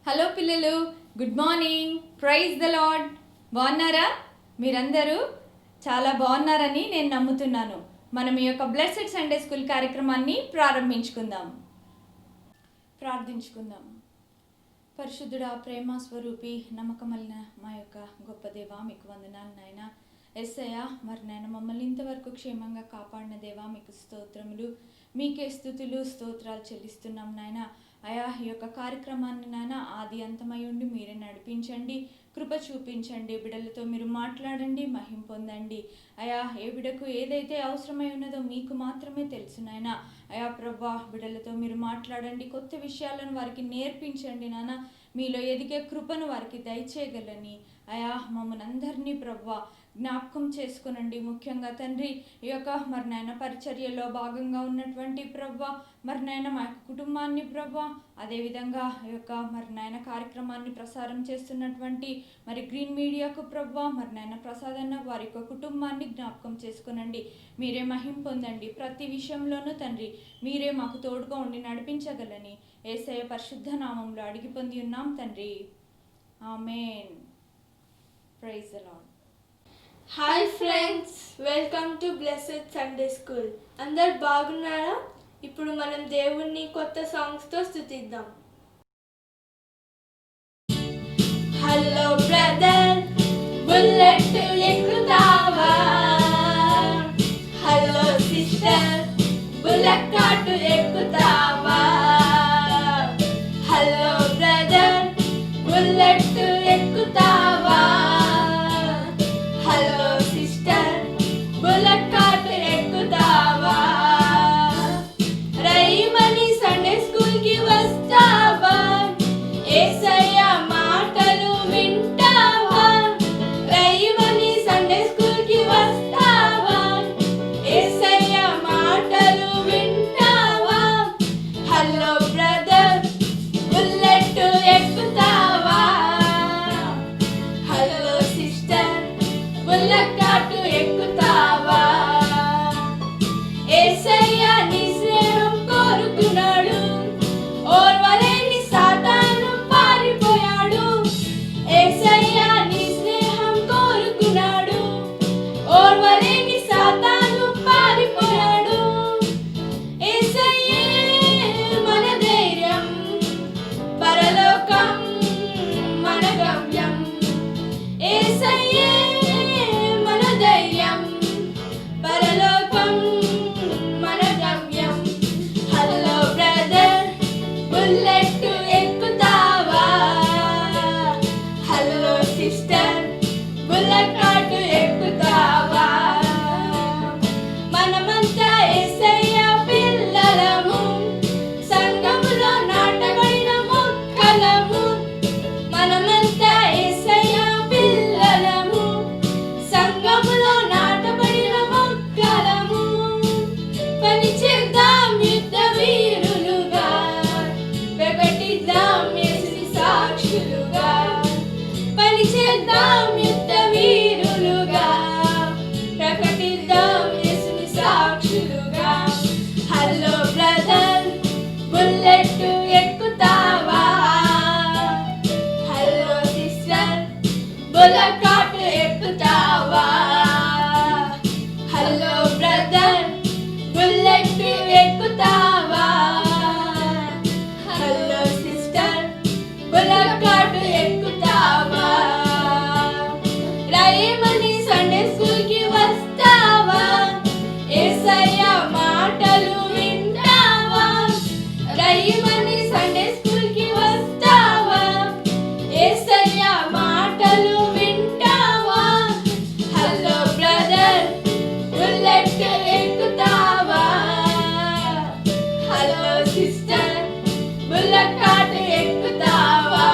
Hello పిల్లలు, good morning. Praise the Lord. బాగున్నారా? మీరందరూ చాలా బాగున్నారని నేను నమ్ముతున్నాను. మనం ఈ యొక్క బ్లెస్సెడ్ సండే స్కూల్ కార్యక్రమాన్ని ప్రారంభించుకుందాం. ప్రార్థించుకుందాం. పరిశుద్ధుడా, ప్రేమ స్వరూపి, నమ్మకమలిన మా యొక్క గొప్ప దేవా, మీకు వందనాలు నాయన. ఎస్సయ్య, మరి నాయన మమ్మల్ని ఇంతవరకు క్షేమంగా కాపాడిన దేవా, మీకు స్తోత్రములు. మీకే స్తుతులు స్తోత్రాలు చెల్లిస్తున్నాం నాయన. అయా, ఈ యొక్క కార్యక్రమాన్ని నాయన ఆది అంతమై ఉండి మీరే నడిపించండి, కృప చూపించండి. బిడ్డలతో మీరు మాట్లాడండి, మహిం పొందండి. అయా, ఏ బిడ్డకు ఏదైతే అవసరమై ఉన్నదో మీకు మాత్రమే తెలుసు నాయన. అయా ప్రభా, బిడ్డలతో మీరు మాట్లాడండి, కొత్త విషయాలను వారికి నేర్పించండి నాన్న. మీలో ఎదిగే కృపను వారికి దయచేయగలని అయా మమ్మల్ని అందరినీ ప్రభా జ్ఞాపకం చేసుకునండి. ముఖ్యంగా తండ్రి, ఈ యొక్క మరి నాయన పరిచర్యలో భాగంగా ఉన్నటువంటి ప్రభా, మరి నాయన మా యొక్క కుటుంబాన్ని ప్రభా, అదేవిధంగా ఈ యొక్క మరి నాయన కార్యక్రమాన్ని ప్రసారం చేస్తున్నటువంటి మరి గ్రీన్ మీడియాకు ప్రభా, మరి నాయన ప్రసాదన్న వారి యొక్క కుటుంబాన్ని జ్ఞాపకం చేసుకునండి. మీరే మహిం పొందండి. ప్రతి విషయంలోనూ తండ్రి మీరే మాకు తోడుగా ఉండి నడిపించగలని యేసయ్య పరిశుద్ధ నామంలో అడిగి పొంది ఉన్నాం తండ్రి. Amen. Praise the Lord. Hi friends, welcome to blessed Sunday school. అందరు బాగున్నారా? ఇప్పుడు మనం దేవుణ్ణి కొత్త సాంగ్స్తో స్తుతిద్దాం. హలో బ్రదర్, బుల్లెట్ ఎక్కుతావా? హలో సిస్టర్, బుల్లెట్ కార్ట్ ఎక్కుతావా? హలో బ్రదర్, బుల్లెట్ ఎక్కుతావా? హలో సిస్టర్, బుల్లెట్ కార్ట్ ఎక్కుతావా? రైమని సండే స్కూల్ కి వస్తావా? యేసయ్య మాటలు వింటావా? రైమని సండే స్కూల్ కి వస్తావా? యేసయ్య మాటలు వింటావా? హలో బ్రదర్, బుల్లెట్ ఎక్కుతావా? హలో సిస్టర్, బుల్లెట్ కార్ట్ ఎక్కుతావా? యేసయ్య నీ స్నేహం కోరుకున్నాడు, ఓర్వలేని సాతాను పారిపోయాడు. యేసయ్య నీ స్నేహం కోరుకున్నాడు, ఓర్వలేని సాతాను పారిపోయాడు. యేసయ్యే మన ధైర్యం, పరలోకం మన గమ్యం. యేసయ్యే మన ధైర్యం, పరలోకం మన గమ్యం. హలో బ్రదర్, బుల్లెట్ ఎక్కుతావా? హలో సిస్టర్, బుల్లెట్ కార్ట్ ఎక్కుతావా? మనమంతా యేసయ్య పిల్లలము, సంఘములో నాటబడిన మొక్కలము. మనమంతా యేసయ్య పిల్లలము, సంఘములో నాటబడిన మొక్కలము. పని చేద్దాం యుద్ధ వీరులుగా, ప్రకటిద్దాం యేసుని సాక్షులుగా. పని చేద్దాం యుద్ధ వీరులుగా, ప్రకటిద్దాం యేసుని సాక్షులుగా. హలో బ్రదర్, బుల్లెట్ ఎక్కుతావా? హలో సిస్టర్, బుల్లెట్ కార్ట్ ఎక్కుతావా? హలో బ్రదర్, బుల్లెట్ ఎక్కుతావా? హలో సిస్టర్, బుల్లెట్ కార్ట్ ఎక్కుతావా? రైమని సండే స్కూల్ కి వస్తావా? యేసయ్య మాటలు వింటావా? రైమని సండే స్కూల్ కి వస్తావా? యేసయ్య మాటలు వింటావా? హలో బ్రదర్, బుల్లెట్ ఎక్కుతావా? హలో సిస్టర్, బుల్లెట్ కార్ట్ ఎక్కుతావా?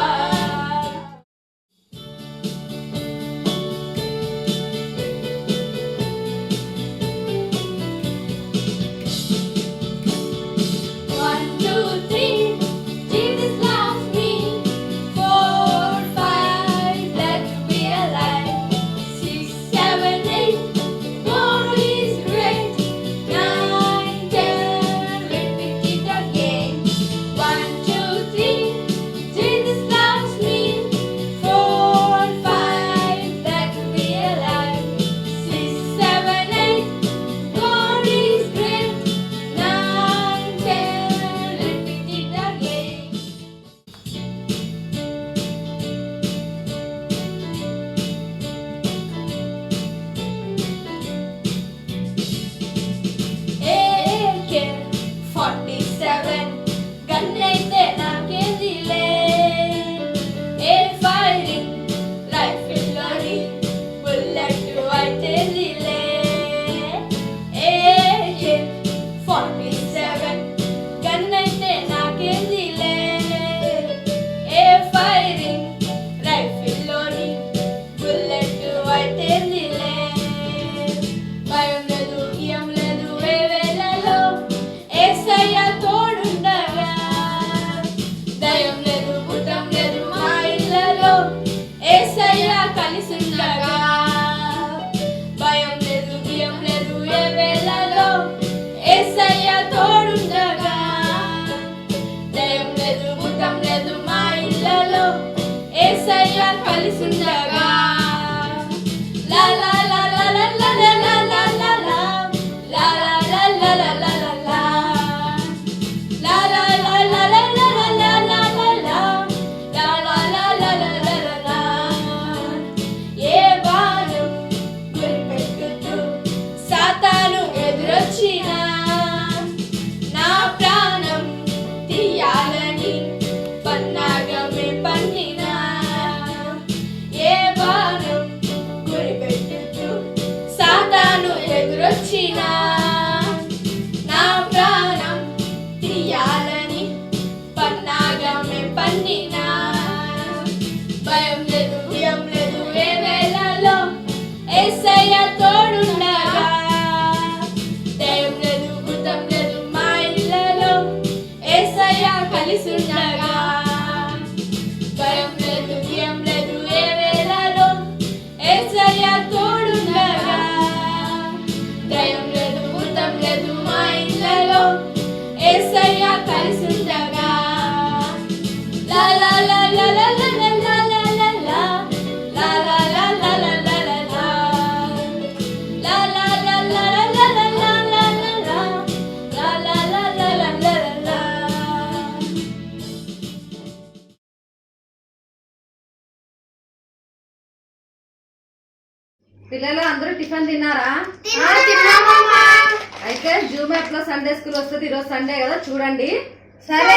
పిల్లలు అందరూ టిఫిన్ తిన్నారా? అయితే జూమ్ యాప్ లో సండే స్కూల్ వస్తుంది. ఈరోజు సండే కదా, చూడండి. సరే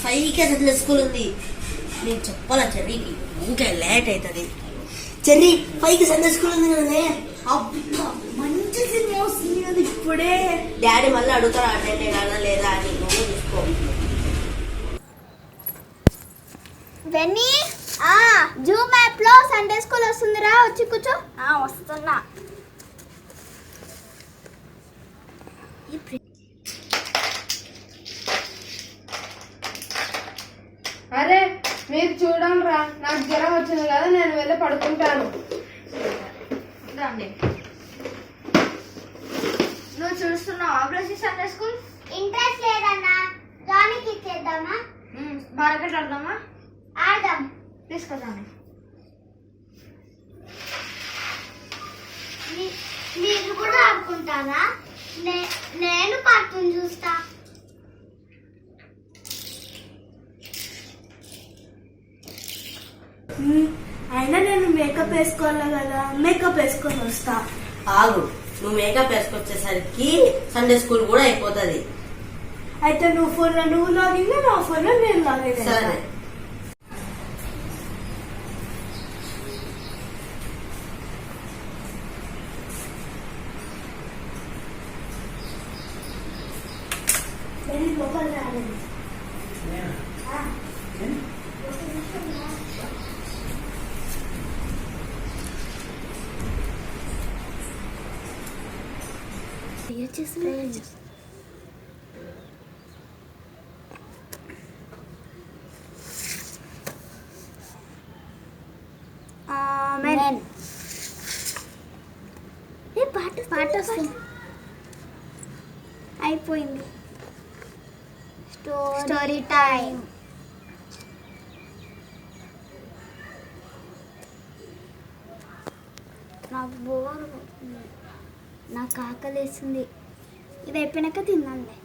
ఫైవ్కి అసలు స్కూల్ ఉంది. నేను చెప్పాలా చెర్రీకి, ఇంకా లేట్ అవుతుంది. చెర్రీ 5కి సండే స్కూల్ ఉంది కదనే. అబ్బా మంచి సినిమా వస్తుంది కదా ఇప్పుడే. డాడీ మళ్ళీ అడుగుతారా అటెండ్ అయినా లేదా అని, నువ్వు చూసుకో. వెన్నీ జూమ్ యాప్ లో సండే స్కూల్ వస్తుందిరా, వచ్చి కూర్చో. వస్తున్నా. అరే మీరు చూడండి రా, నాకు జ్వరం వచ్చింది కదా, నేను వెళ్ళి పడుకుంటాను. నువ్వు చూస్తున్నావా బ్లెస్సెడ్ సండే స్కూల్? ఇంట్రెస్ట్ లేదన్నా, జానికి ఇచ్చేద్దామా? బారకట్ ఆడదామా? ఆడదాం. తీసుకొద్దాం. మీరు కూడా ఆడుకుంటారా? నేను కార్టూన్ చూస్తా. అయినా నేను మేకప్ వేసుకోవాలి కదా, మేకప్ వేసుకొని వస్తా. ఆగు, నువ్వు మేకప్ వేసుకొచ్చేసరికి సండే స్కూల్ కూడా అయిపోతుంది. అయితే నువ్వు ఫోన్ లో నువ్వు లాగిన్, నా ఫోన్ లో నేను లాగిన్. సరే. లోపల రాలేదు. పాట వస్తుంది. అయిపోయింది. Story time. నాకు బోర్, నాకు ఆకలి వేస్తుంది. ఇది అయిపోయినాక తిన్నాంలే.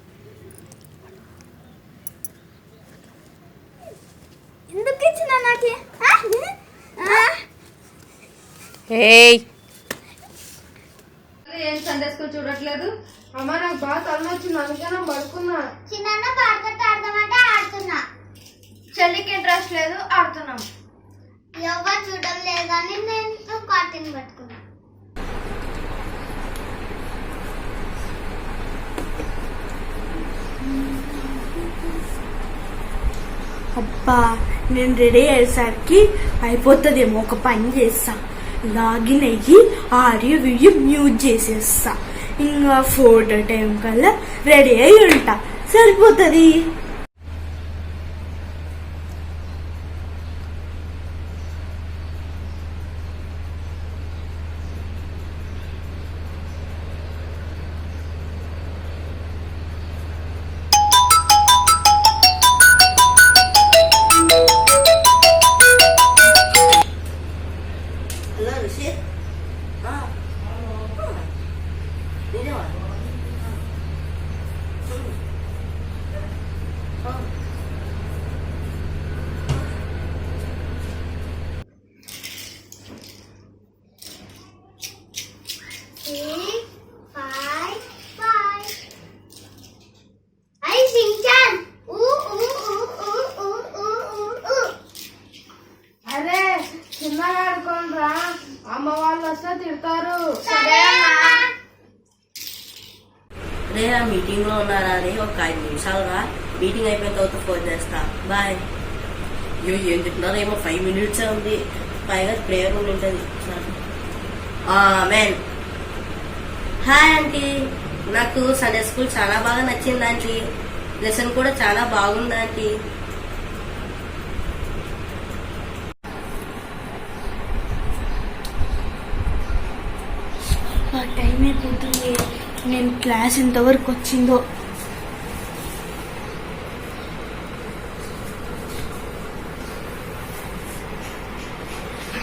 ఎందుకు ఇచ్చిన నాకు? ఏం సండే స్కూల్ చూడట్లేదు? అమ్మ నాకు బాగా తలనొచ్చింది, అందుకే నేను పడుకున్నా. చిన్న పాడకట్ట ఆడదామంటే ఆడుతున్నా. చెల్లికి ఇంట్రెస్ట్ లేదు, ఆడుతున్నాం. ఎవరు చూడడం లేదు కానీ నేను కార్టూన్ పట్టుకున్నా. అబ్బా నేను రెడీ అయ్యేసరికి అయిపోతుందేమో. ఒక పని చేస్తా, లాగిన్ అయ్యి ఆడియో వీడియో మ్యూట్ చేసేస్తా. ఇంకా ఫోటో టైం కల్లా రెడీ అయి ఉంటా, సరిపోతుంది. హలో ఋషి, నిజమా? అరే చిన్నగా ఆడుకోండి రా, అమ్మ వాళ్ళు వస్తే తిడతారు. రేరా మీటింగ్ లో ఉన్నారా అని ఒక 5 నిమిషాలుగా, మీటింగ్ అయిపోయిన తర్వాత ఫోన్ చేస్తా. బాయ్. అయ్యో ఏం చెప్తున్నారో ఏమో, 5 minutes ఉంది, పైగా ప్రేయర్ రూమ్ ఉంటుంది. ఆమేన్. హాయ్ ఆంటీ, నాకు సండే స్కూల్ చాలా బాగా నచ్చింది ఆంటీ. లెసన్ కూడా చాలా బాగుంది ఆంటీ. టైం అయిపోతుంది, నేను క్లాస్ ఎంతవరకు వచ్చిందో.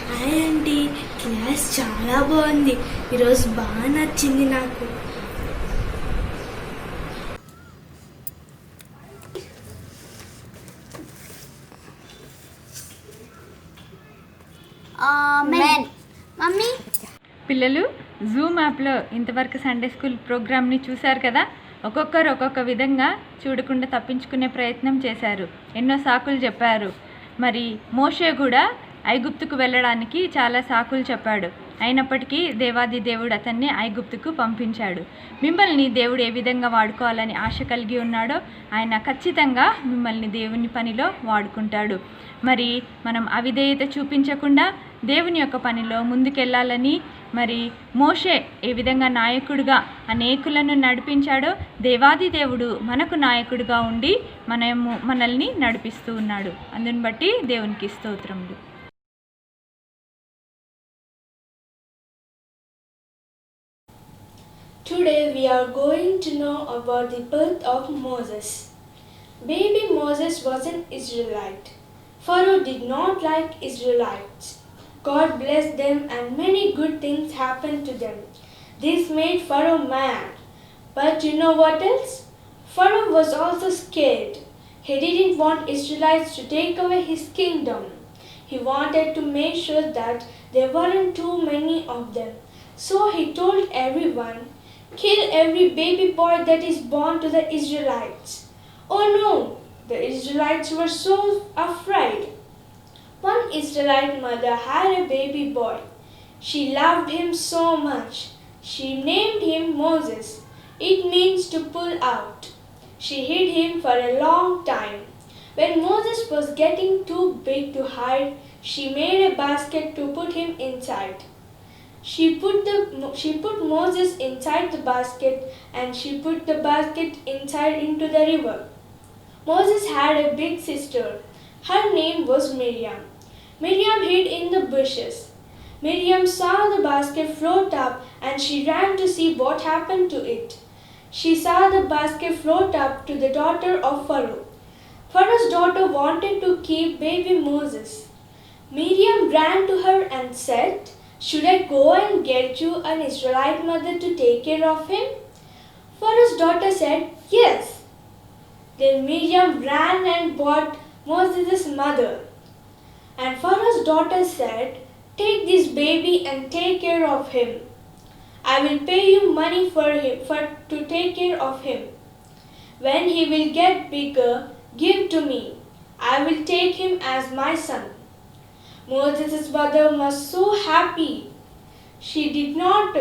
హాయ్ ఆంటీ, క్లాస్ చాలా బాగుంది, ఈరోజు బాగా నచ్చింది నాకు. మెన్. మమ్మీ పిల్లలు జూమ్ యాప్లో ఇంతవరకు సండే స్కూల్ ప్రోగ్రామ్ని చూశారు కదా. ఒక్కొక్కరు ఒక్కొక్క విధంగా చూడకుండా తప్పించుకునే ప్రయత్నం చేశారు, ఎన్నో సాకులు చెప్పారు. మరి మోషే కూడా ఐగుప్తుకు వెళ్ళడానికి చాలా సాకులు చెప్పాడు. అయినప్పటికీ దేవాది దేవుడు అతన్ని ఐగుప్తుకు పంపించాడు. మిమ్మల్ని దేవుడు ఏ విధంగా వాడుకోవాలని ఆశ కలిగి ఉన్నాడో ఆయన ఖచ్చితంగా మిమ్మల్ని దేవుని పనిలో వాడుకుంటాడు. మరి మనం అవిధేయత చూపించకుండా దేవుని యొక్క పనిలో ముందుకెళ్ళాలని, మరి మోషే ఏ విధంగా నాయకుడిగా అనేకులను నడిపించాడో దేవాది దేవుడు మనకు నాయకుడిగా ఉండి మనల్ని నడిపిస్తూ ఉన్నాడు. అందుని బట్టి దేవునికి స్తోత్రములు. Today we are going to know about the birth of Moses. Baby Moses was an Israelite. Pharaoh did not like Israelites. God blessed them and many good things happened to them. This made Pharaoh mad. But you know what else? Pharaoh was also scared. He didn't want Israelites to take away his kingdom. He wanted to make sure that there weren't too many of them. So he told everyone, "Kill every baby boy that is born to the Israelites." Oh no! The Israelites were so afraid. One Israelite mother had a baby boy. She loved him so much. She named him Moses. It means to pull out. She hid him for a long time. When Moses was getting too big to hide, she made a basket to put him inside. She put Moses inside the basket and she put the basket inside into the river. Moses had a big sister. Her name was Miriam. Miriam hid in the bushes. Miriam saw the basket float up and she ran to see what happened to it. She saw the basket float up to the daughter of Pharaoh. Pharaoh's daughter wanted to keep baby Moses. Miriam ran to her and said, "Should I go and get you an Israelite mother to take care of him?" Pharaoh's daughter said, "Yes." Then Miriam ran and bought Moses' mother. And Pharaoh's daughter said, "Take this baby and take care of him. I will pay you money to take care of him. When he will get bigger, give to me. I will take him as my son." Moses' mother was so happy. She did not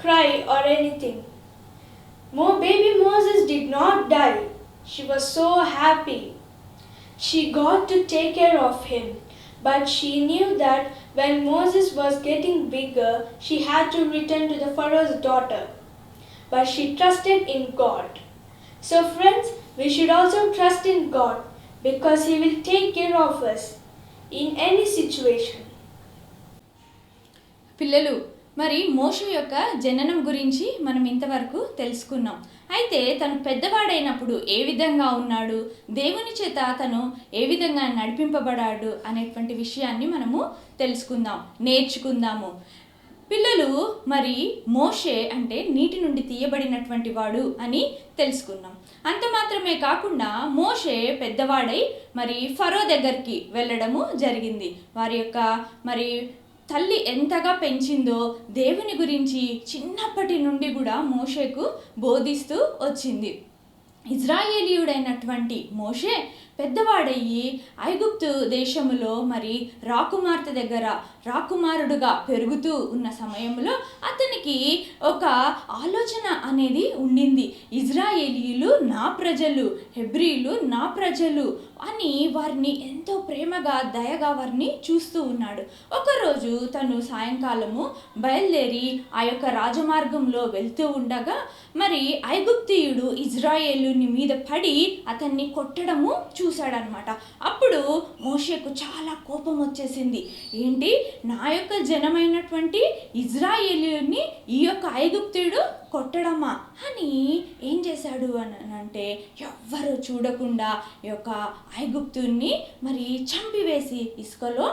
cry or anything. Baby Moses did not die. She was so happy. She got to take care of him. But she knew that when Moses was getting bigger, she had to return to the Pharaoh's daughter. But she trusted in God. So friends, we should also trust in God because He will take care of us in any situation. పిల్లలు, మరి మోషే యొక్క జననం గురించి మనం ఇంతవరకు తెలుసుకున్నాం. అయితే తను పెద్దవాడైనప్పుడు ఏ విధంగా ఉన్నాడు, దేవుని చేత తను ఏ విధంగా నడిపింపబడాడు అనేటువంటి విషయాన్ని మనము నేర్చుకుందాము. పిల్లలు, మరి మోషే అంటే నీటి నుండి తీయబడినటువంటి వాడు అని తెలుసుకున్నాం. అంత మాత్రమే కాకుండా మోషే పెద్దవాడై మరి ఫరో దగ్గరికి వెళ్ళడము జరిగింది. వారి యొక్క మరి తల్లి ఎంతగా పెంచిందో దేవుని గురించి చిన్నప్పటి నుండి కూడా మోషేకు బోధిస్తూ వచ్చింది. ఇజ్రాయేలీయుడైనటువంటి మోషే పెద్దవాడయ్యి ఐగుప్తు దేశములో మరి రాకుమార్తె దగ్గర రాకుమారుడుగా పెరుగుతూ ఉన్న సమయంలో అతనికి ఒక ఆలోచన అనేది ఉండింది. ఇజ్రాయేలీయులు నా ప్రజలు, హెబ్రీలు నా ప్రజలు అని వారిని ఎంతో ప్రేమగా దయగా వారిని చూస్తూ ఉన్నాడు. ఒకరోజు తను సాయంకాలము బయలుదేరి ఆ యొక్క రాజమార్గంలో వెళ్తూ ఉండగా మరి ఐగుప్తీయుడు ఇజ్రాయేలుని మీద పడి అతన్ని కొట్టడము చూశాడనమాట. అప్పుడు మోషేకు చాలా కోపం వచ్చేసింది. ఏంటి, నా యొక్క జనమైనటువంటి ఇజ్రాయేలుని ఈ యొక్క ఐగుప్తీయుడు కొట్టడమా అని ఏం చేశాడు అని అంటే ఎవ్వరూ చూడకుండా ఈ యొక్క ఐగుప్తుని మరి చంపివేసి ఇసుకలో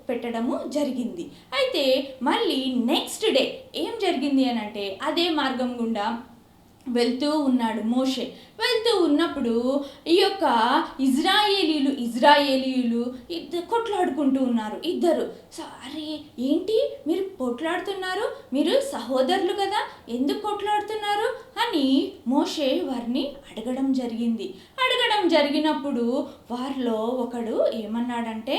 పెట్టడము జరిగింది. అయితే మళ్ళీ నెక్స్ట్ డే ఏం జరిగింది అని అంటే అదే మార్గం గుండా వెళ్తూ ఉన్నాడు మోషే. వెళ్తూ ఉన్నప్పుడు ఈ యొక్క ఇజ్రాయేలీలు కొట్లాడుకుంటూ ఉన్నారు ఇద్దరు. అరే ఏంటి మీరు కొట్లాడుతున్నారు, మీరు సహోదరులు కదా, ఎందుకు కొట్లాడుతున్నారు అని మోషే వారిని అడగడం జరిగినప్పుడు వారిలో ఒకడు ఏమన్నాడంటే,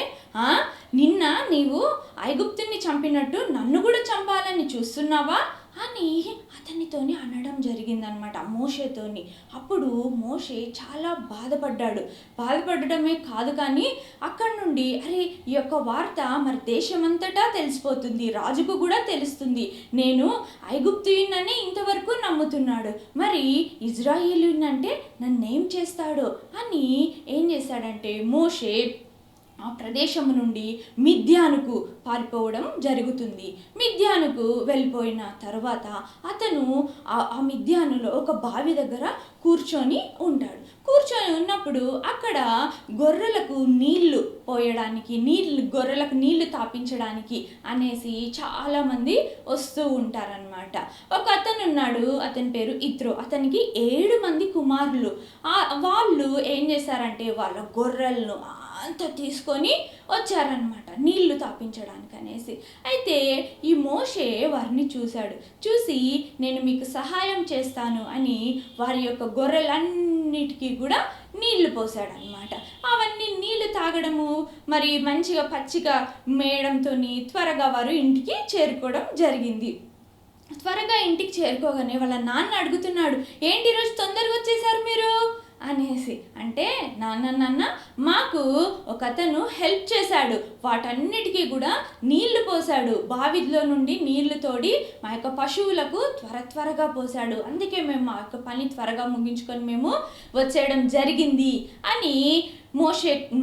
నిన్న నీవు ఐగుప్తుని చంపినట్టు నన్ను కూడా చంపాలని చూస్తున్నావా అని అతనితోని అనడం జరిగిందనమాట, మోషేతోని. అప్పుడు మోషే చాలా బాధపడడమే కాదు కానీ అక్కడి నుండి అరే ఈ యొక్క వార్త మరి దేశమంతటా తెలిసిపోతుంది, రాజుకు కూడా తెలుస్తుంది, నేను ఐగుప్తుయునని ఇంతవరకు నమ్ముతున్నాడు, మరి ఇజ్రాయేలీయునంటే నన్నేం చేస్తాడో అని ఏం చేశాడంటే మోషే ఆ ప్రదేశము నుండి మిద్యానుకు పారిపోవడం జరుగుతుంది. మిద్యానుకు వెళ్ళిపోయిన తర్వాత అతను ఆ మిద్యానులో ఒక బావి దగ్గర కూర్చొని ఉన్నప్పుడు అక్కడ గొర్రెలకు నీళ్లు పోయడానికి, గొర్రెలకు నీళ్లు తాపించడానికి అనేసి చాలామంది వస్తూ ఉంటారనమాట. ఒక అతను ఉన్నాడు, అతని పేరు ఇత్రో. అతనికి 7 మంది కుమారులు. వాళ్ళు ఏం చేశారంటే వాళ్ళ గొర్రెలను అంతా తీసుకొని వచ్చారనమాట నీళ్లు తాపించడానికి అనేసి. అయితే ఈ మోషే వారిని చూసి నేను మీకు సహాయం చేస్తాను అని వారి యొక్క గొర్రెలన్నిటికీ కూడా నీళ్లు పోసాడనమాట. అవన్నీ నీళ్లు తాగడము మరి మంచిగా పచ్చిగా మేయడంతో త్వరగా వారు ఇంటికి చేరుకోవడం జరిగింది. త్వరగా ఇంటికి చేరుకోగానే వాళ్ళ నాన్న అడుగుతున్నాడు, ఏంటి ఈరోజు తొందరగా వచ్చేసారు మీరు అనేసి. అంటే నాన్న మాకు ఒక అతను హెల్ప్ చేశాడు, వాటన్నిటికీ కూడా నీళ్లు పోసాడు, బావిలో నుండి నీళ్లు తోడి మా యొక్క పశువులకు త్వరగా పోసాడు, అందుకే మేము మా యొక్క పని త్వరగా ముగించుకొని మేము వచ్చేయడం జరిగింది అని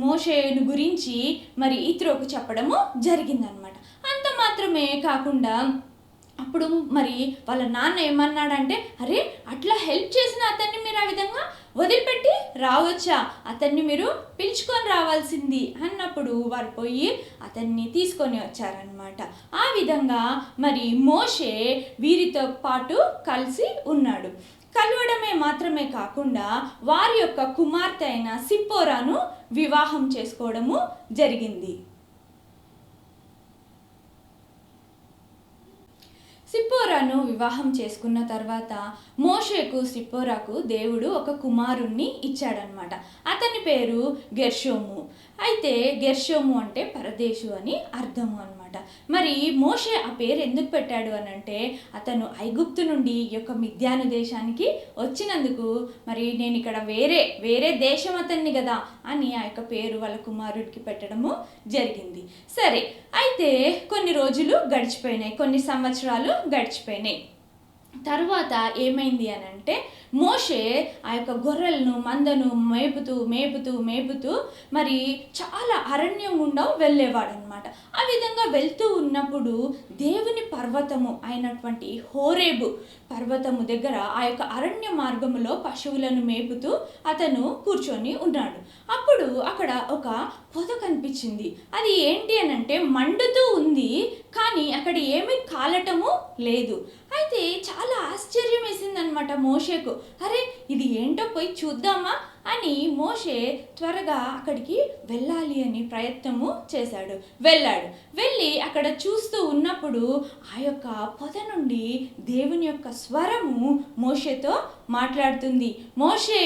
మోషేను గురించి మరి ఇత్రోకు చెప్పడము జరిగిందనమాట. అంత మాత్రమే కాకుండా అప్పుడు మరి వాళ్ళ నాన్న ఏమన్నాడంటే, అరే అట్లా హెల్ప్ చేసిన అతన్ని మీరు ఆ విధంగా వదిలిపెట్టి రావచ్చా, అతన్ని మీరు పిలుచుకొని రావాల్సింది అన్నప్పుడు వారు పోయి అతన్ని తీసుకొని వచ్చారనమాట. ఆ విధంగా మరి మోషే వీరితో పాటు కలిసి ఉన్నాడు. కలవడమే మాత్రమే కాకుండా వారి యొక్క కుమార్తె అయిన సిప్పోరాను వివాహం చేసుకోవడము జరిగింది. సిప్పోరాను వివాహం చేసుకున్న తర్వాత మోషేకు సిప్పోరాకు దేవుడు ఒక కుమారుణ్ణి ఇచ్చాడనమాట. అతని పేరు గెర్షోము. అయితే గెర్షోము అంటే పరదేశు అని అర్థము అనమాట. మరి మోషే ఆ పేరు ఎందుకు పెట్టాడు అని అంటే, అతను ఐగుప్తు నుండి ఈ యొక్క మిద్యాను దేశానికి వచ్చినందుకు మరి నేను ఇక్కడ వేరే దేశం అతన్ని కదా అని ఆ యొక్క పేరు వాళ్ళ కుమారుడికి పెట్టడము జరిగింది. సరే, అయితే కొన్ని రోజులు గడిచిపోయినాయి, కొన్ని సంవత్సరాలు గడిచిపోయినాయి. తర్వాత ఏమైంది అని అంటే, మోషే ఆ యొక్క గొర్రెలను మందను మేపుతూ మరి చాలా అరణ్యం గుండా వెళ్ళేవాడు అనమాట. ఆ విధంగా వెళ్తూ ఉన్నప్పుడు దేవుని పర్వతము అయినటువంటి హోరేబు పర్వతము దగ్గర ఆ యొక్క అరణ్య మార్గములో పశువులను మేపుతూ అతను కూర్చొని ఉన్నాడు. అప్పుడు అక్కడ ఒక పొద కనిపించింది. అది ఏంటి అని అంటే మండుతూ ఉంది, కానీ అక్కడ ఏమీ కాలటము లేదు. అయితే చాలా ఆశ్చర్యం వేసిందనమాట మోషేకు. అరే ఇది ఏంటో పోయి చూద్దామా అని మోషే త్వరగా అక్కడికి వెళ్ళాలి అని ప్రయత్నము చేశాడు. వెళ్ళి అక్కడ చూస్తూ ఉన్నప్పుడు ఆ యొక్క పొద నుండి దేవుని యొక్క స్వరము మోషేతో మాట్లాడుతుంది. మోషే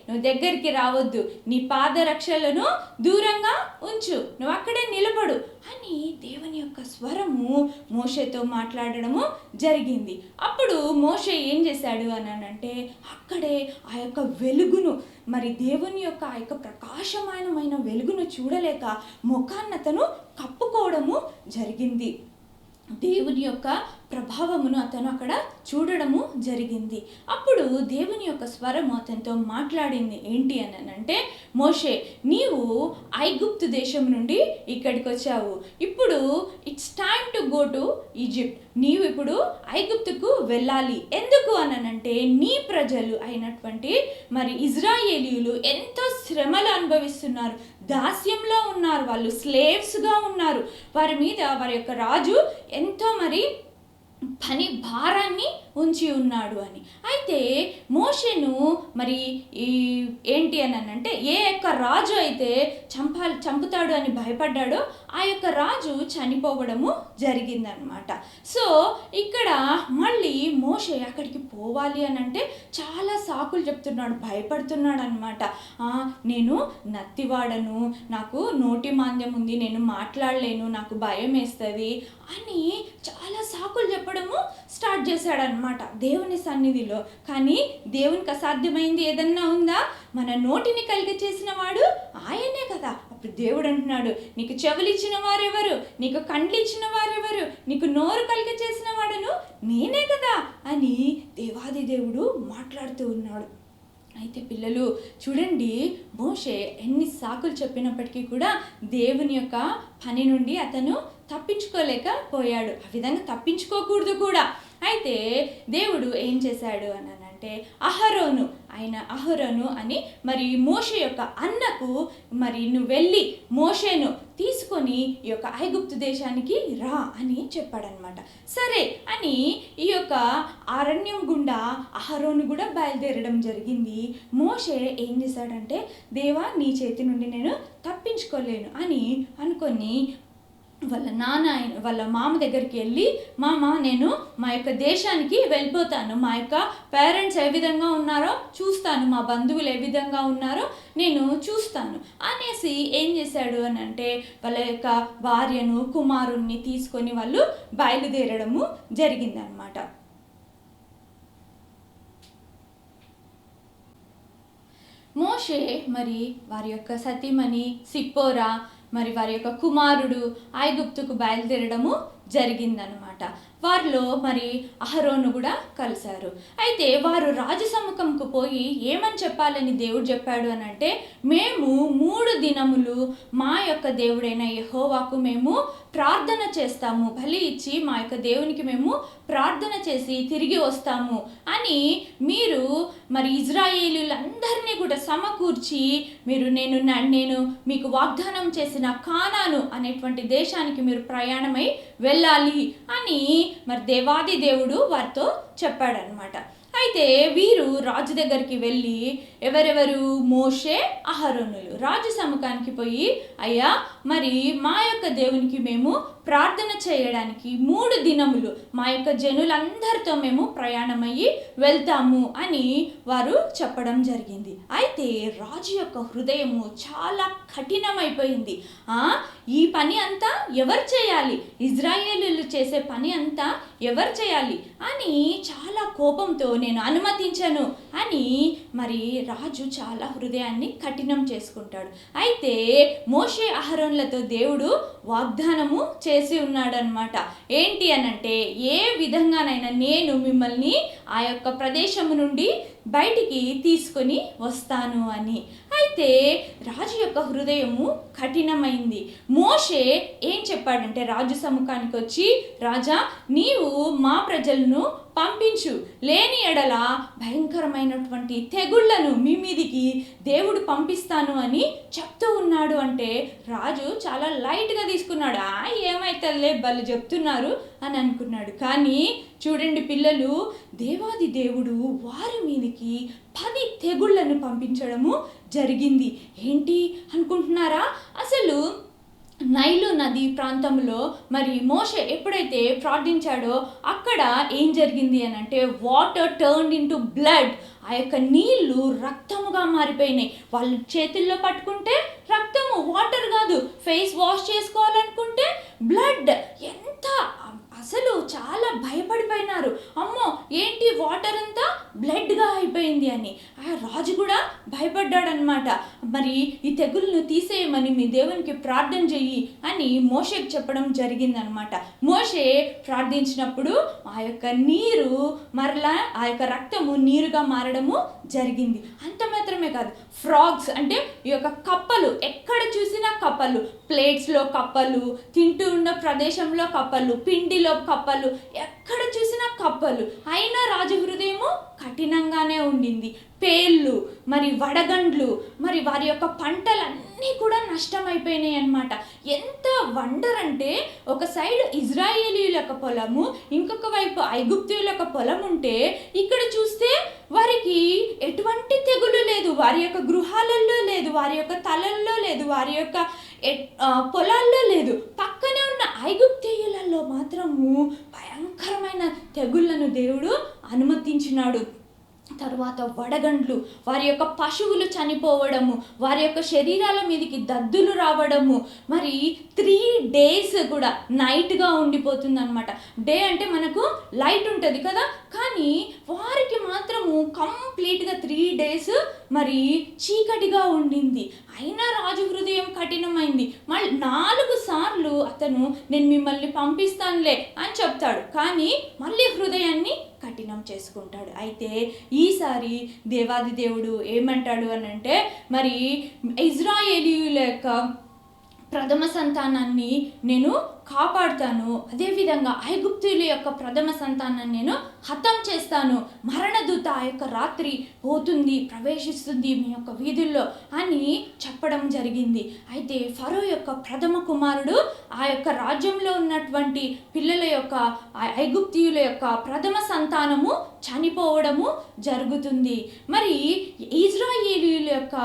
నువ్వు దగ్గరికి రావద్దు, నీ పాదరక్షలను దూరంగా ఉంచు, నువ్వు అక్కడే నిలబడు అని దేవుని యొక్క స్వరము మోషేతో మాట్లాడడము జరిగింది. అప్పుడు మోషే ఏం చేశాడు అని అంటే, అక్కడే ఆ యొక్క వెలుగును మరి దేవుని యొక్క ఆ యొక్క ప్రకాశమానమైన వెలుగును చూడలేక ముఖాన్ని అతను కప్పుకోవడము జరిగింది. దేవుని యొక్క ప్రభావమును అతను అక్కడ చూడడము జరిగింది. అప్పుడు దేవుని యొక్క స్వరము అతనితో మాట్లాడింది. ఏంటి అని అంటే, మోషే నీవు ఐగుప్తు దేశం నుండి ఇక్కడికి వచ్చావు, ఇప్పుడు it's time to go to Egypt, నీవు ఇప్పుడు ఐగుప్తుకు వెళ్ళాలి. ఎందుకు అనంటే నీ ప్రజలు అయినటువంటి మరి ఇజ్రాయేలీయులు ఎంతో శ్రమలు అనుభవిస్తున్నారు, దాస్యంలో ఉన్నారు, వాళ్ళు స్లేవ్స్గా ఉన్నారు, వారి మీద వారి యొక్క రాజు ఎంతో మరి పని భారాన్ని ఉంచి ఉన్నాడు అని. అయితే మోషేను మరి ఏంటి అని అంటే ఏ యొక్క రాజు అయితే చంపుతాడు అని భయపడ్డాడో ఆ యొక్క రాజు చనిపోవడము జరిగిందనమాట. సో ఇక్కడ మళ్ళీ మోషే అక్కడికి పోవాలి అని అంటే చాలా సాకులు చెప్తున్నాడు, భయపడుతున్నాడు అనమాట. నేను నత్తివాడను, నాకు నోటి మాంద్యం ఉంది, నేను మాట్లాడలేను, నాకు భయం వేస్తుంది అని చాలా సాకులు చెప్పడము స్టార్ట్ చేశాడనమాట దేవుని సన్నిధిలో. కానీ దేవునికి అసాధ్యమైంది ఏదన్నా ఉందా? మన నోటిని కలిగ చేసిన వాడు ఆయనే కదా. అప్పుడు దేవుడు అంటున్నాడు, నీకు చెవులు ఇచ్చిన వారెవరు, నీకు కండ్లు ఇచ్చిన వారెవరు, నీకు నోరు కలిగ చేసిన వాడను నేనే కదా అని దేవాది దేవుడు మాట్లాడుతూ ఉన్నాడు. అయితే పిల్లలు చూడండి, మోషే ఎన్ని సాకులు చెప్పినప్పటికీ కూడా దేవుని యొక్క పని నుండి అతను తప్పించుకోలేకపోయాడు. ఆ విధంగా తప్పించుకోకూడదు కూడా. అయితే దేవుడు ఏం చేశాడు అని అంటే అహరోను అని మరి మోషే యొక్క అన్నకు మరి నువ్వు వెళ్ళి మోషేను తీసుకొని ఈ యొక్క ఐగుప్తు దేశానికి రా అని చెప్పాడనమాట. సరే అని ఈ యొక్క అరణ్యం గుండా అహరోను కూడా బయలుదేరడం జరిగింది. మోషే ఏం చేశాడంటే, దేవా నీ చేతి నుండి నేను తప్పించుకోలేను అని అనుకొని వాళ్ళ మామ దగ్గరికి వెళ్ళి, మామ నేను మా యొక్క దేశానికి వెళ్ళిపోతాను, మా యొక్క పేరెంట్స్ ఏ విధంగా ఉన్నారో చూస్తాను, మా బంధువులు ఏ విధంగా ఉన్నారో నేను చూస్తాను అనేసి ఏం చేశాడు అని అంటే వాళ్ళ యొక్క భార్యను కుమారుణ్ణి తీసుకొని వాళ్ళు బయలుదేరడము జరిగిందనమాట. మోషే మరి వారి యొక్క సతీమణి సిప్పోరా మరి వారి యొక్క కుమారుడు ఐగుప్తుకు బయలుదేరడము జరిగిందనమాట. వారిలో మరి అహరోను కూడా కలిశారు. అయితే వారు రాజసముఖంకు పోయి ఏమని చెప్పాలని దేవుడు చెప్పాడు అని అంటే, మేము 3 దినములు మా యొక్క దేవుడైన యెహోవాకు మేము ప్రార్థన చేస్తాము, బలి ఇచ్చి మా యొక్క దేవునికి మేము ప్రార్థన చేసి తిరిగి వస్తాము అని మీరు మరి ఇజ్రాయేలీలందరినీ కూడా సమకూర్చి మీరు నేను మీకు వాగ్దానం చేసిన కానాను అనేటువంటి దేశానికి మీరు ప్రయాణమై వెళ్ళాలి అని మరి దేవాది దేవుడు వారితో చెప్పాడనమాట. అయితే వీరు రాజు దగ్గరికి వెళ్ళి ఎవరెవరు? మోషే, అహరోనులు రాజు సముఖానికి పోయి, అయ్యా మరి మా యొక్క దేవునికి మేము ప్రార్థన చేయడానికి 3 దినములు మా యొక్క జనులందరితో మేము ప్రయాణమయ్యి వెళ్తాము అని వారు చెప్పడం జరిగింది. అయితే రాజు యొక్క హృదయము చాలా కఠినమైపోయింది. ఈ పని అంతా ఎవరు చేయాలి? ఇజ్రాయేలీలు చేసే పని అంతా ఎవరు చేయాలి అని చాలా కోపంతో నేను అనుమతించను అని మరి రాజు చాలా హృదయాన్ని కఠినం చేసుకుంటాడు. అయితే మోషే అహరోన్లతో దేవుడు వాగ్దానము చేసి ఉన్నాడనమాట. ఏంటి అనంటే, ఏ విధంగానైనా నేను మిమ్మల్ని ఆ యొక్క ప్రదేశము నుండి బయటికి తీసుకొని వస్తాను అని. అయితే రాజు యొక్క హృదయము కఠినమైంది. మోషే ఏం చెప్పాడంటే రాజు సముఖానికి వచ్చి, రాజా నీవు మా ప్రజలను పంపించు, లేని ఎడల భయంకరమైనటువంటి తెగుళ్లను మీ మీదికి దేవుడు పంపిస్తాను అని చెప్తూ ఉన్నాడు. అంటే రాజు చాలా లైట్గా తీసుకున్నాడు. ఏమైతేలే బలు చెప్తున్నారు అని అనుకున్నాడు. కానీ చూడండి పిల్లలు, దేవాది దేవుడు వారి మీదకి 10 తెగుళ్లను పంపించడము జరిగింది. ఏంటి అనుకుంటున్నారా? అసలు నైలు నది ప్రాంతంలో మరి మోషే ఎప్పుడైతే ప్రార్థించాడో అక్కడ ఏం జరిగింది అని అంటే, వాటర్ టర్న్డ్ ఇంటూ బ్లడ్. ఆ యొక్క నీళ్లు రక్తముగా మారిపోయినాయి. వాళ్ళు చేతుల్లో పట్టుకుంటే రక్తము, వాటర్ కాదు. ఫేస్ వాష్ చేసుకోవాలనుకుంటే బ్లడ్. ఎంత అసలు చాలా భయపడిపోయినారు. అమ్మో ఏంటి వాటర్ అంతా బ్లడ్గా అయిపోయింది అని. ఆ రాజు కూడా భయపడ్డాడనమాట. మరి ఈ తెగులను తీసేయమని మీ దేవునికి ప్రార్థన చెయ్యి అని మోషేకి చెప్పడం జరిగిందనమాట. మోషే ప్రార్థించినప్పుడు ఆ యొక్క నీరు మరలా ఆ యొక్క రక్తము నీరుగా మారడము జరిగింది. అంత మాత్రమే కాదు, ఫ్రాగ్స్ అంటే ఈ యొక్క కప్పలు, ఎక్కడ చూసినా కప్పలు, ప్లేట్స్లో కప్పలు, తింటూ ఉన్న ప్రదేశంలో కప్పలు, పిండిలో కప్పలు, ఎక్కడ చూసినా కప్పలు. అయినా రాజు హృదయము కఠినంగానే ఉండింది. పేళ్ళు, మరి వడగండ్లు, మరి వారి యొక్క పంటలన్నీ కూడా నష్టమైపోయినాయి అన్నమాట. ఎంత వండర్ అంటే, ఒక సైడ్ ఇజ్రాయేలీల యొక్క పొలము, ఇంకొక వైపు ఐగుప్తీయుల యొక్క పొలం ఉంటే, ఇక్కడ చూస్తే వారికి ఎటువంటి తెగులు లేదు, వారి యొక్క గృహాలలో లేదు, వారి యొక్క తలల్లో లేదు, వారి యొక్క పొలాల్లో లేదు. పక్కనే ఉన్న ఐగుప్తీయులలో మాత్రము భయంకరమైన తెగుళ్లను దేవుడు అనుమతించినాడు. తర్వాత వడగండ్లు, వారి యొక్క పశువులు చనిపోవడము, వారి యొక్క శరీరాల మీదకి దద్దులు రావడము, మరి 3 days కూడా నైట్గా ఉండిపోతుంది అనమాట. డే అంటే మనకు లైట్ ఉంటుంది కదా, కానీ వారికి మాత్రము కంప్లీట్గా 3 days మరి చీకటిగా ఉండింది. అయినా రాజు హృదయం కఠినమైంది. మళ్ళీ 4 సార్లు అతను నేను మిమ్మల్ని పంపిస్తానులే అని చెప్తాడు, కానీ మళ్ళీ హృదయాన్ని కఠినం చేసుకుంటాడు. అయితే ఈసారి దేవాది దేవుడు ఏమంటాడు అని అంటే, మరి ఇజ్రాయేలీయుల యొక్క ప్రథమ సంతానాన్ని నేను కాపాడుతాను, అదేవిధంగా ఐగుప్తీయుల యొక్క ప్రథమ సంతానాన్ని నేను హతం చేస్తాను, మరణదూత ఆ యొక్క రాత్రి పోతుంది, ప్రవేశిస్తుంది మీ యొక్క వీధుల్లో అని చెప్పడం జరిగింది. అయితే ఫరో యొక్క ప్రథమ కుమారుడు ఆ యొక్క రాజ్యంలో ఉన్నటువంటి పిల్లల యొక్క ఐగుప్తీయుల యొక్క ప్రథమ సంతానము చనిపోవడము జరుగుతుంది. మరి ఇజ్రాయేలీయుల యొక్క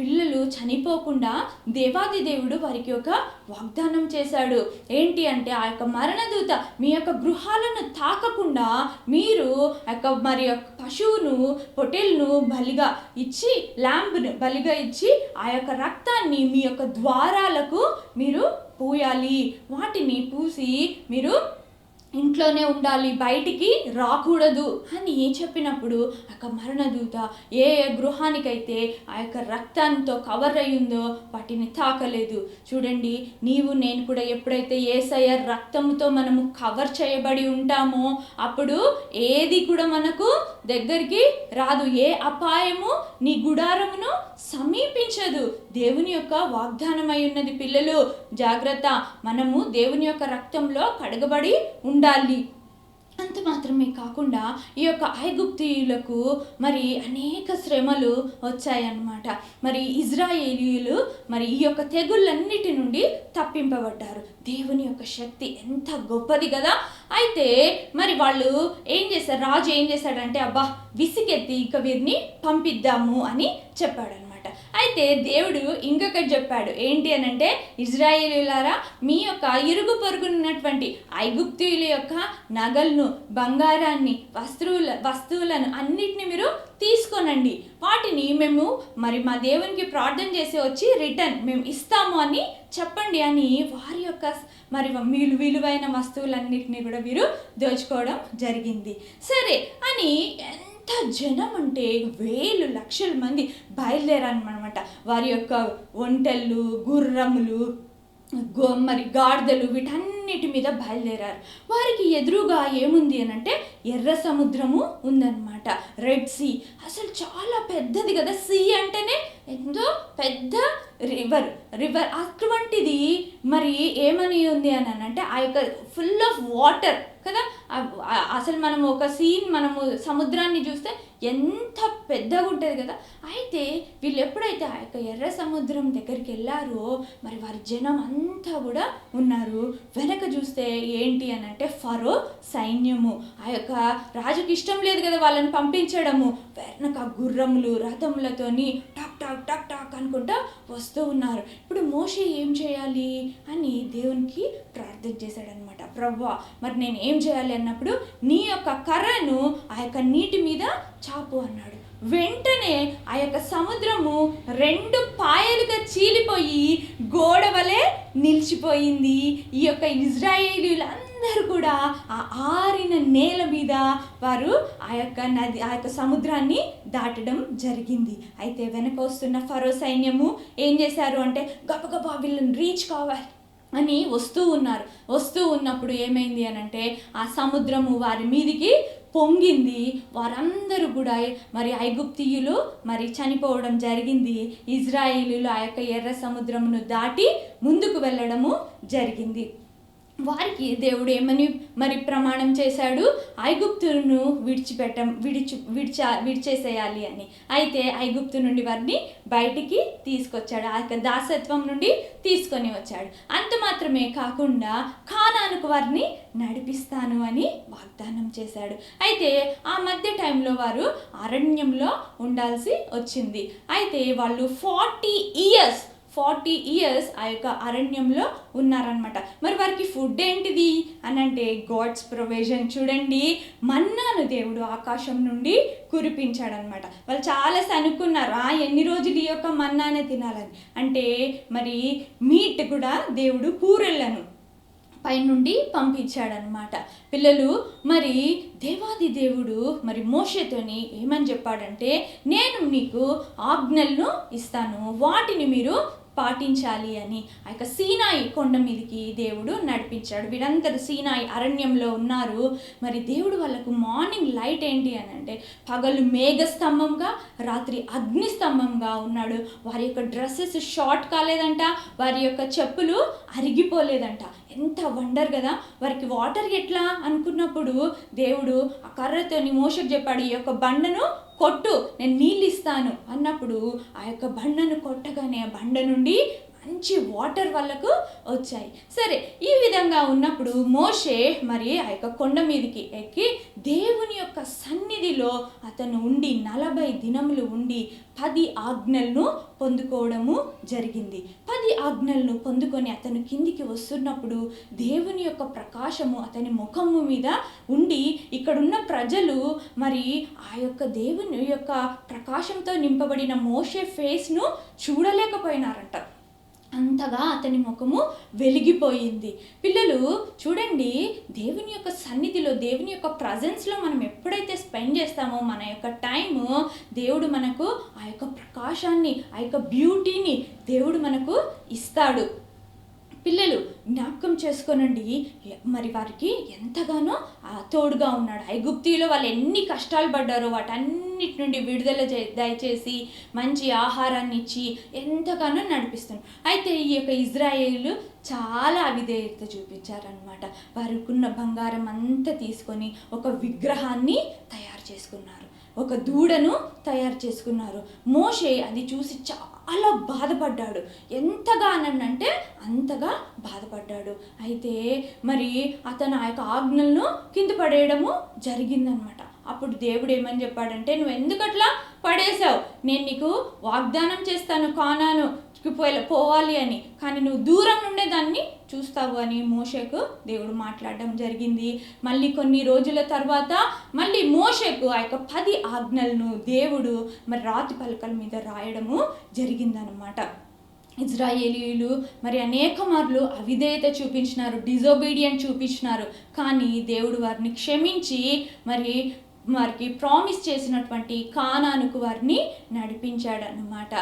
పిల్లలు చనిపోకుండా దేవాది దేవుడు వారికి ఒక వాగ్దానం చేశాడు. ఏంటి అంటే, ఆ యొక్క మరణదూత మీ యొక్క గృహాలను తాకకుండా మీరు మరి యొక్క పశువును, పొట్టేలును బలిగా ఇచ్చి, ల్యాంబ్ను బలిగా ఇచ్చి, ఆ యొక్క రక్తాన్ని మీ యొక్క ద్వారాలకు మీరు పూయాలి. వాటిని పూసి మీరు ఇంట్లోనే ఉండాలి, బయటికి రాకూడదు అని చెప్పినప్పుడు ఆ యొక్క మరణదూత ఏ గృహానికైతే ఆ యొక్క రక్తంతో కవర్ అయ్యిందో వాటిని తాకలేదు. చూడండి, నీవు నేను కూడా ఎప్పుడైతే యేసయ్య రక్తంతో మనము కవర్ చేయబడి ఉంటామో అప్పుడు ఏది కూడా మనకు దగ్గరికి రాదు, ఏ అపాయము నీ గుడారమును సమీపించదు. దేవుని యొక్క వాగ్దానమై ఉన్నది. పిల్లలు జాగ్రత్త, మనము దేవుని యొక్క రక్తంలో కడగబడి ఉండాలి. అంత మాత్రమే కాకుండా ఈ యొక్క ఐగుప్తీయులకు మరి అనేక శ్రమలు వచ్చాయన్నమాట. మరి ఇజ్రాయేలీయులు మరి ఈ యొక్క తెగుళ్ళన్నిటి నుండి తప్పింపబడ్డారు. దేవుని యొక్క శక్తి ఎంత గొప్పది కదా. అయితే మరి వాళ్ళు ఏం చేశారు, రాజు ఏం చేశాడంటే, అబ్బా విసిగెత్తి ఇక వీరిని పంపిద్దాము అని చెప్పాడు. అయితే దేవుడు ఇంకొకటి చెప్పాడు. ఏంటి అనంటే, ఇజ్రాయేలీయులారా, మీ యొక్క ఇరుగు పొరుగునున్నటువంటి ఐగుప్తీయుల యొక్క నగలను, బంగారాన్ని, వస్తువులను అన్నిటిని మీరు తీసుకోనండి, వాటిని మేము మరి మా దేవునికి ప్రార్థన చేసి వచ్చి రిటర్న్ మేము ఇస్తాము అని చెప్పండి అని వారి యొక్క మరి విలువైన వస్తువులన్నిటిని కూడా వీరు దోచుకోవడం జరిగింది. సరే అని జనం అంటే 1000 లక్షల మంది బయలుదేరారనమాట. వారి యొక్క ఒంటెళ్ళు, గుర్రములు, మరి గాడిదలు వీటన్నిటి మీద బయలుదేరారు. వారికి ఎదురుగా ఏముంది అని అంటే ఎర్ర సముద్రము ఉందన్నమాట, రెడ్ సీ. అసలు చాలా పెద్దది కదా, సీ అంటేనే ఎంతో పెద్ద రివర్ అటువంటిది మరి ఏమని ఉంది అని అంటే, ఆ యొక్క ఫుల్ ఆఫ్ వాటర్ కదా. అసలు మనము ఒక మనము సముద్రాన్ని చూస్తే ఎంత పెద్దగా ఉంటుంది కదా. అయితే వీళ్ళు ఎప్పుడైతే ఆ యొక్క ఎర్ర సముద్రం దగ్గరికి వెళ్ళారో మరి వారి జనం అంతా కూడా ఉన్నారు. వెనక చూస్తే ఏంటి అని అంటే ఫరో సైన్యము. ఆ యొక్క రాజుకి ఇష్టం లేదు కదా వాళ్ళని పంపించడము. వెనక గుర్రములు, రథములతోని టాక్ టాక్ టాక్ టాక్ అనుకుంటా వస్తూ ఉన్నారు. ఇప్పుడు మోషే ఏం చేయాలి అని దేవునికి ప్రార్థన చేశాడనమాట. ప్రభువా, మరి నేను ఏం చేయాలి అన్నప్పుడు, నీ యొక్క కర్రను ఆ యొక్క నీటి మీద చాపు అన్నాడు. వెంటనే ఆ యొక్క సముద్రము 2 పాయలుగా చీలిపోయి గోడ వలె నిలిచిపోయింది. ఈ యొక్క ఇజ్రాయేలీయులందరూ కూడా ఆ ఆరిన నేల మీద వారు ఆ యొక్క సముద్రాన్ని దాటడం జరిగింది. అయితే వెనక వస్తున్న ఫరో సైన్యము ఏం చేశారు అంటే, గబగబా వీళ్ళని రీచ్ కావాలి అని వస్తూ ఉన్నప్పుడు ఏమైంది అని అంటే, ఆ సముద్రము వారి మీదికి పొంగింది. వారందరూ కూడా మరి ఐగుప్తీయులు మరి చనిపోవడం జరిగింది. ఇజ్రాయేలీయులు ఆ యొక్క ఎర్ర సముద్రమును దాటి ముందుకు వెళ్ళడము జరిగింది. వారికి దేవుడు ఏమని మరి ప్రమాణం చేశాడు, ఐగుప్తును విడిచేసేయాలి అని. అయితే ఐగుప్తు నుండి వారిని బయటికి తీసుకొచ్చాడు, ఆ యొక్క దాసత్వం నుండి తీసుకొని వచ్చాడు. అంత మాత్రమే కాకుండా కానానుకు వారిని నడిపిస్తాను అని వాగ్దానం చేశాడు. అయితే ఆ మధ్య టైంలో వారు అరణ్యంలో ఉండాల్సి వచ్చింది. అయితే వాళ్ళు 40 ఇయర్స్ ఆ యొక్క అరణ్యంలో ఉన్నారనమాట. మరి వారికి ఫుడ్ ఏంటిది అని అంటే గాడ్స్ ప్రొవిజన్. చూడండి, మన్నాను దేవుడు ఆకాశం నుండి కురిపించాడనమాట. వాళ్ళు చాలా అనుకున్నారు, ఎన్ని రోజులు ఈ యొక్క మన్నానే తినాలని. అంటే మరి మీట్ కూడా దేవుడు కూరలను పైనుండి పంపించాడనమాట. పిల్లలు, మరి దేవాది దేవుడు మరి మోషేతోని ఏమని చెప్పాడంటే, నేను నీకు ఆజ్ఞలను ఇస్తాను, వాటిని మీరు పాటించాలి అని. ఆ యొక్క సీనాయి కొండ మీదకి దేవుడు నడిపించాడు. వీరందరూ సీనాయి అరణ్యంలో ఉన్నారు. మరి దేవుడు వాళ్ళకు మార్నింగ్ లైట్ ఏంటి అని అంటే, పగలు మేఘస్తంభంగా, రాత్రి అగ్నిస్తంభంగా ఉన్నాడు. వారి యొక్క డ్రెస్సెస్ షార్ట్ కాలేదంట, వారి యొక్క చెప్పులు అరిగిపోలేదంట. ఎంత వండర్ కదా. వారికి వాటర్ ఎట్లా అనుకున్నప్పుడు దేవుడు ఆ కర్రతోని మోషకు చెప్పాడు, ఈ యొక్క బండను కొట్టు, నేను నీళ్ళు ఇస్తాను అన్నప్పుడు ఆ యొక్క బండను కొట్టగానే ఆ బండ నుండి మంచి వాటర్ వాళ్ళకు వచ్చాయి. సరే, ఈ విధంగా ఉన్నప్పుడు మోషే మరి ఆ యొక్క కొండ మీదకి ఎక్కి దేవుని యొక్క సన్నిధిలో అతను ఉండి 40 దినములు ఉండి 10 ఆజ్ఞలను పొందుకోవడము జరిగింది. 10 ఆజ్ఞలను పొందుకొని అతను కిందికి వస్తున్నప్పుడు దేవుని యొక్క ప్రకాశము అతని ముఖము మీద ఉండి, ఇక్కడున్న ప్రజలు మరి ఆ యొక్క దేవుని యొక్క ప్రకాశంతో నింపబడిన మోషే ఫేస్ను చూడలేకపోయినారంట. అంతగా అతని ముఖము వెలిగిపోయింది. పిల్లలు చూడండి, దేవుని యొక్క సన్నిధిలో, దేవుని యొక్క ప్రజెన్స్లో మనం ఎప్పుడైతే స్పెండ్ చేస్తామో మన యొక్క టైము, దేవుడు మనకు ఆ యొక్క ప్రకాశాన్ని, ఆ యొక్క బ్యూటీని దేవుడు మనకు ఇస్తాడు. పిల్లలు జ్ఞాపకం చేసుకోనండి, మరి వారికి ఎంతగానో తోడుగా ఉన్నాడు. ఐగుప్తిలో వాళ్ళు ఎన్ని కష్టాలు పడ్డారో వాటన్నిటి నుండి విడుదల దయచేసి మంచి ఆహారాన్ని ఇచ్చి ఎంతగానో నడిపిస్తున్నారు. అయితే ఈ యొక్క ఇజ్రాయేలు చాలా అవిధేయత చూపించారనమాట. వారికున్న బంగారం అంతా తీసుకొని ఒక విగ్రహాన్ని తయారు చేసుకున్నారు, ఒక దూడను తయారు చేసుకున్నారు. మోషే అది చూసి చాలా బాధపడ్డాడు. ఎంతగానంటే అంతగా బాధపడ్డాడు. అయితే మరి అతను ఆ యొక్క ఆజ్ఞలను కింద పడేయడము జరిగిందనమాట. అప్పుడు దేవుడు ఏమని చెప్పాడంటే, నువ్వు ఎందుకట్లా పడేసావు, నేను నీకు వాగ్దానం చేస్తాను కానాను పోవాలి అని, కానీ నువ్వు దూరం నుండే దాన్ని చూస్తావు అని మోషేకు దేవుడు మాట్లాడడం జరిగింది. మళ్ళీ కొన్ని రోజుల తర్వాత మళ్ళీ మోషేకు ఆ యొక్క 10 ఆజ్ఞలను దేవుడు మరి రాతి పలకల మీద రాయడము జరిగిందనమాట. ఇజ్రాయేలీయులు మరి అనేక మార్లు అవిధేయత చూపించినారు, డిజోబీడియంట్ చూపించినారు. కానీ దేవుడు వారిని క్షమించి మరి వారికి ప్రామిస్ చేసినటువంటి కానానుకు వారిని నడిపించాడు అన్నమాట.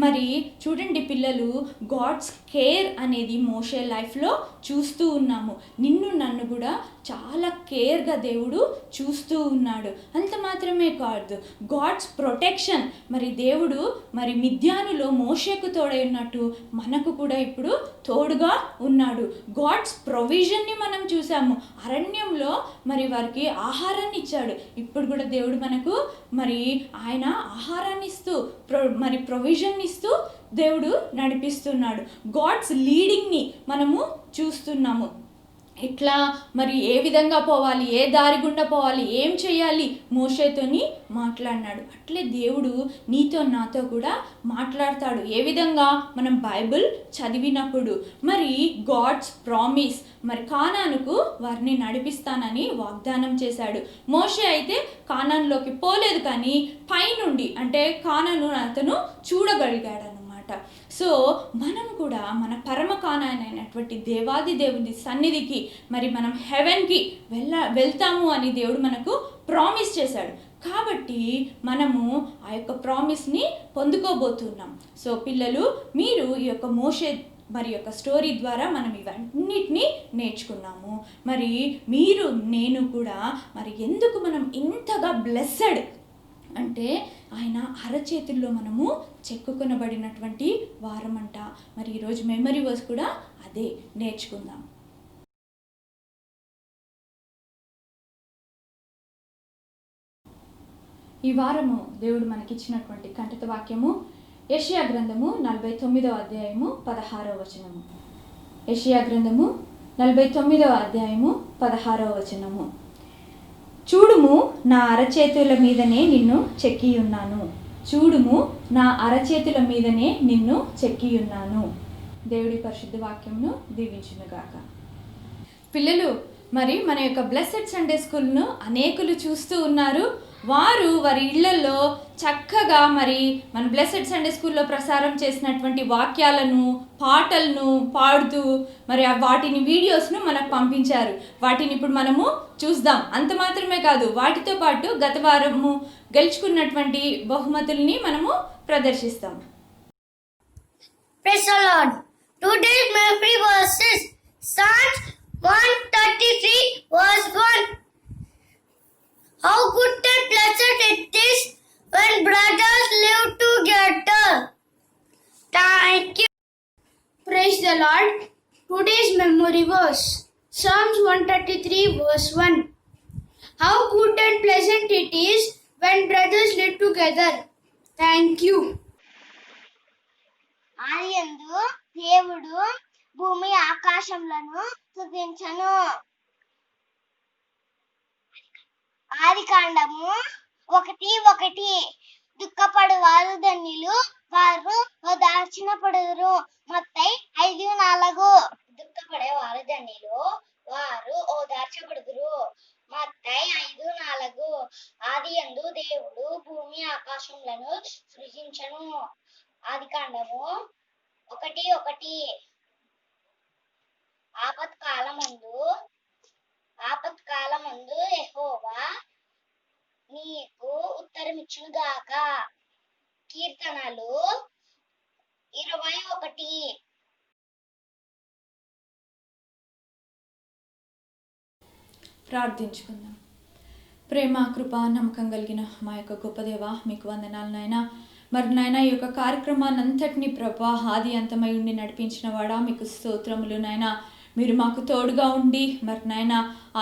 మరి చూడండి పిల్లలు, గాడ్స్ కేర్ అనేది మోషే లైఫ్లో చూస్తూ ఉన్నాము. నిన్ను నన్ను కూడా చాలా కేర్గా దేవుడు చూస్తూ ఉన్నాడు. అంత మాత్రమే కాదు, గాడ్స్ ప్రొటెక్షన్, మరి దేవుడు మరి మిద్యానులో మోషేకు తోడై ఉన్నట్టు మనకు కూడా ఇప్పుడు తోడుగా ఉన్నాడు. గాడ్స్ ప్రొవిజన్ని మనం చూసాము. అరణ్యంలో మరి వారికి ఆహారాన్ని ఇచ్చాడు. ఇప్పుడు కూడా దేవుడు మనకు మరి ఆయన ఆహారాన్ని ఇస్తూ మరి ప్రొవిజన్ ఇస్తూ దేవుడు నడిపిస్తున్నాడు. గాడ్స్ లీడింగ్ని మనము చూస్తున్నాము. ఇట్లా మరి ఏ విధంగా పోవాలి, ఏ దారి గుండా పోవాలి, ఏం చేయాలి మోషేతోని మాట్లాడినాడు. అట్లే దేవుడు నీతో నాతో కూడా మాట్లాడతాడు. ఏ విధంగా మనం బైబిల్ చదివినప్పుడు మరి గాడ్స్ ప్రామిస్, మరి కానానుకు వారిని నడిపిస్తానని వాగ్దానం చేశాడు. మోషే అయితే కానాన్లోకి పోలేదు, కానీ పైనుండి అంటే కానాను అతను చూడగలిగాడు. సో మనం కూడా మన పరమ కానానైనటువంటి దేవాది దేవుని సన్నిధికి మరి మనం హెవెన్కి వెళ్తాము అని దేవుడు మనకు ప్రామిస్ చేశాడు. కాబట్టి మనము ఆ యొక్క ప్రామిస్ని పొందుకోబోతున్నాం. సో పిల్లలు, మీరు ఈ యొక్క మోషే మరి యొక్క స్టోరీ ద్వారా మనం ఇవన్నిటినీ నేర్చుకున్నాము. మరి మీరు నేను కూడా మరి ఎందుకు మనం ఇంతగా బ్లెస్సెడ్ అంటే ఆయన అరచేతుల్లో మనము చెక్కుకొనబడినటువంటి వారమంట. మరి ఈరోజు మెమరీ వర్స్ కూడా అదే నేర్చుకుందాం. ఈ వారము దేవుడు మనకిచ్చినటువంటి కంఠిత వాక్యము యెషయా గ్రంథము 49వ అధ్యాయము 16వ వచనము. యెషయా గ్రంథము 49వ అధ్యాయము 16వ వచనము. చూడుము నా అరచేతుల మీదనే నిన్ను చెక్కియున్నాను. చూడుము నా అరచేతుల మీదనే నిన్ను చెక్కియున్నాను. దేవుడి పరిశుద్ధ వాక్యమును దీవించునుగాక. పిల్లలు, మరి మన యొక్క బ్లెస్సెడ్ సండే స్కూల్ను అనేకులు చూస్తూ ఉన్నారు. వారు వారి ఇళ్లలో చక్కగా మరి మన బ్లెస్సెడ్ సండే స్కూల్లో ప్రసారం చేసినటువంటి వాక్యాలను, పాటలను పాడుతూ మరి వాటిని వీడియోస్ను మనకు పంపించారు. వాటిని ఇప్పుడు మనము చూద్దాం. అంత మాత్రమే కాదు, వాటితో పాటు గత వారము గెలుచుకున్నటువంటి బహుమతుల్ని మనము ప్రదర్శిస్తాం. Praise the Lord. Today's memory verses Psalms 133 verse 1. How good and pleasant it is when brothers live together. Thank you. Praise the Lord. Today's memory verse Psalms 133 verse 1. How good and pleasant it is when brothers live together. Thank you. ఆదియందు దేవుడు భూమి ఆకాశములను సృజించెను. ఆదికాండము 1:1. దుఃఖపడు వారు ధన్యులు, వారు ఓదార్చినపడుదురు. మత్తయి 5:4. దుఃఖపడే వారు ధన్యులు, వారు ఓదార్చబడుదురు. మత్తయి 5:4. ఆదియందు దేవుడు భూమి ఆకాశములను సృజించెను. ఆదికాండము 1:1. ఆపత్కాలమందు యెహోవా నీకు ఉత్తరమిచ్చునుగాక. కీర్తనలు 21. ప్రార్థించుకుందాం. ప్రేమ, కృప, నమ్మకం కలిగిన మా యొక్క గొప్ప దేవ, మీకు వందనాలు నాయన. మరి నాయన, ఈ యొక్క కార్యక్రమాన్ని అంతటినీ ప్రభా ఆది అంతమై ఉండి నడిపించిన వాడా, మీకు స్తోత్రములు నాయన. మీరు మాకు తోడుగా ఉండి మరి నాయన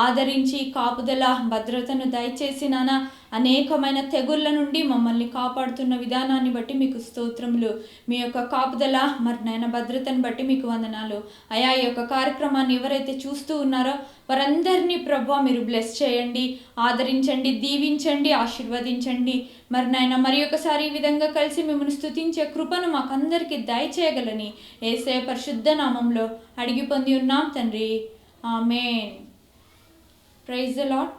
ఆదరించి కాపుదల భద్రతను దయచేసి నాన్న అనేకమైన తెగుళ్ళ నుండి మమ్మల్ని కాపాడుతున్న విధానాన్ని బట్టి మీకు స్తోత్రములు. మీ యొక్క కాపుదల మరి నాయన భద్రతను బట్టి మీకు వందనాలు అయా. ఈ యొక్క కార్యక్రమాన్ని ఎవరైతే చూస్తూ ఉన్నారో వారందరినీ ప్రభా మీరు బ్లెస్ చేయండి, ఆదరించండి, దీవించండి, ఆశీర్వదించండి. మరి నాయన మరి ఒకసారి ఈ విధంగా కలిసి మిమ్మల్ని స్తుతించే కృపను మాకందరికీ దయచేయగలని యేసయ్య పరిశుద్ధ నామంలో అడిగి పొంది ఉన్నాం తండ్రి. ఆమేన్. Praise the lord.